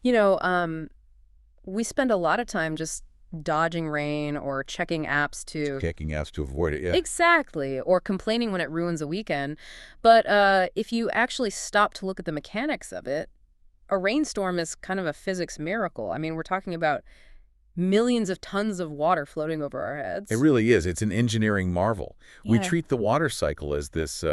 You know, we spend a lot of time just dodging rain or checking apps to Checking apps to avoid it, yeah. exactly, or complaining when it ruins a weekend. But if you actually stop to look at the mechanics of it, a rainstorm is kind of a physics miracle. I mean, we're talking about millions of tons of water floating over our It heads. really is. It's an engineering marvel. We Yeah. treat the water cycle as this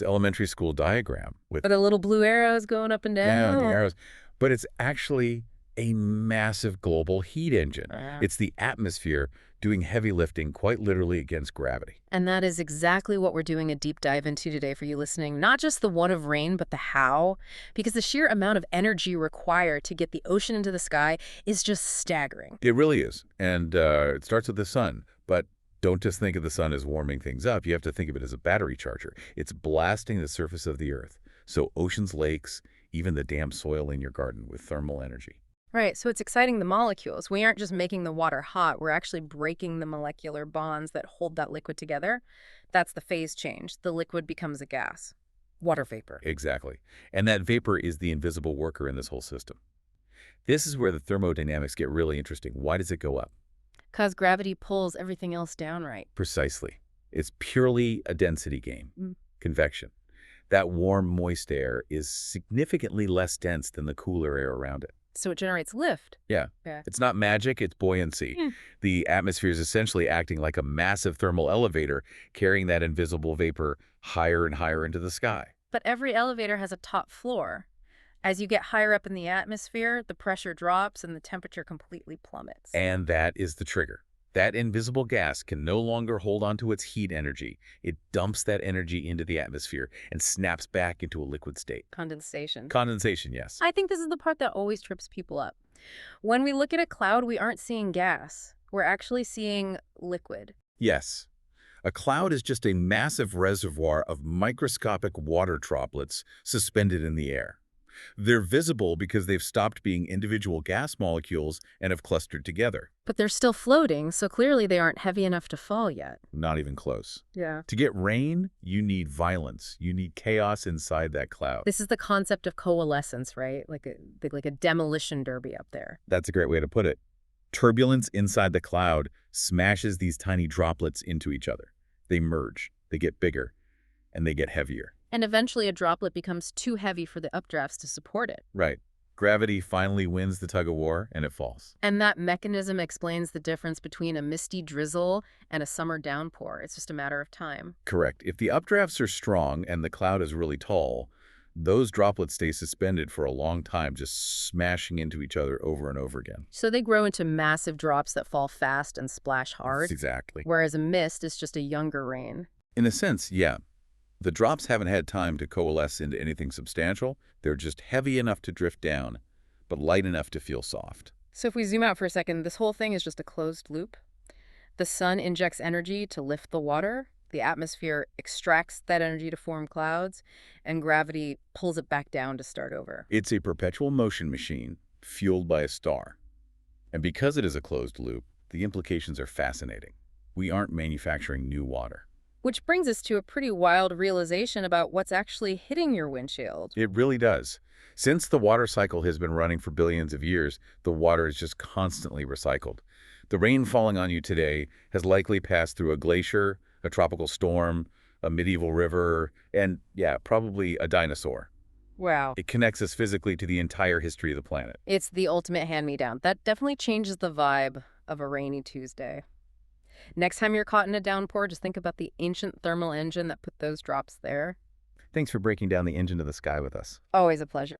elementary school diagram with But the little blue arrows going up and down the down. arrows, but it's actually a massive global heat engine. Uh, It's the atmosphere doing heavy lifting quite literally against gravity. And that is exactly what we're doing a deep dive into today for you listening. Not just the what of rain, but the how. Because the sheer amount of energy required to get the ocean into the sky is just staggering. It really is. And it starts with the sun, but don't just think of the sun as warming things up. You have to think of it as a battery charger. It's blasting the surface of the earth. So oceans, lakes, even the damp soil in your garden with thermal energy. Right, so it's exciting the molecules. We aren't just making the water hot, we're actually breaking the molecular bonds that hold that liquid together. That's the phase change. The liquid becomes a gas. Water vapor. Exactly. And that vapor is the invisible worker in this whole system. This is where the thermodynamics get really interesting. Why does it go up? Because gravity pulls everything else down, right? Precisely. It's purely a density game. Mm. Convection. That warm, moist air is significantly less dense than the cooler air around it. So it generates lift. Yeah. Yeah. It's not magic, it's buoyancy. Hmm. The atmosphere is essentially acting like a massive thermal elevator, carrying that invisible vapor higher and higher into the sky. But every elevator has a top floor. As you get higher up in the atmosphere, the pressure drops and the temperature completely plummets. And that is the trigger. That invisible gas can no longer hold onto its heat energy. It dumps that energy into the atmosphere and snaps back into a liquid state. Condensation. Condensation, yes. I think this is the part that always trips people up. When we look at a cloud, we aren't seeing gas. We're actually seeing liquid. Yes. A cloud is just a massive reservoir of microscopic water droplets suspended in the air. They're visible because they've stopped being individual gas molecules and have clustered together. But they're still floating, so clearly they aren't heavy enough to fall yet. Not even close. Yeah. To get rain, you need violence. You need chaos inside that cloud. This is the concept of coalescence, right? Like a demolition derby up there. That's a great way to put it. Turbulence inside the cloud smashes these tiny droplets into each other. They merge, they get bigger, and they get heavier. And eventually a droplet becomes too heavy for the updrafts to support it. Right. Gravity finally wins the tug-of-war, and it falls. And that mechanism explains the difference between a misty drizzle and a summer downpour. It's just a matter of time. Correct. If the updrafts are strong and the cloud is really tall, those droplets stay suspended for a long time, just smashing into each other over and over again. So they grow into massive drops that fall fast and splash hard, Exactly. whereas a mist is just a younger rain. In a sense, yeah. The drops haven't had time to coalesce into anything substantial. They're just heavy enough to drift down, but light enough to feel soft. So if we zoom out for a second, this whole thing is just a closed loop. The sun injects energy to lift the water, the atmosphere extracts that energy to form clouds, and gravity pulls it back down to start over. It's a perpetual motion machine fueled by a star. And because it is a closed loop, the implications are fascinating. We aren't manufacturing new water. Which brings us to a pretty wild realization about what's actually hitting your windshield. It really does. Since the water cycle has been running for billions of years, the water is just constantly recycled. The rain falling on you today has likely passed through a glacier, a tropical storm, a medieval river, and, yeah, probably a dinosaur. Wow. It connects us physically to the entire history of the planet. It's the ultimate hand-me-down. That definitely changes the vibe of a rainy Tuesday. Next time you're caught in a downpour, just think about the ancient thermal engine that put those drops there. Thanks for breaking down the engine of the sky with us. Always a pleasure.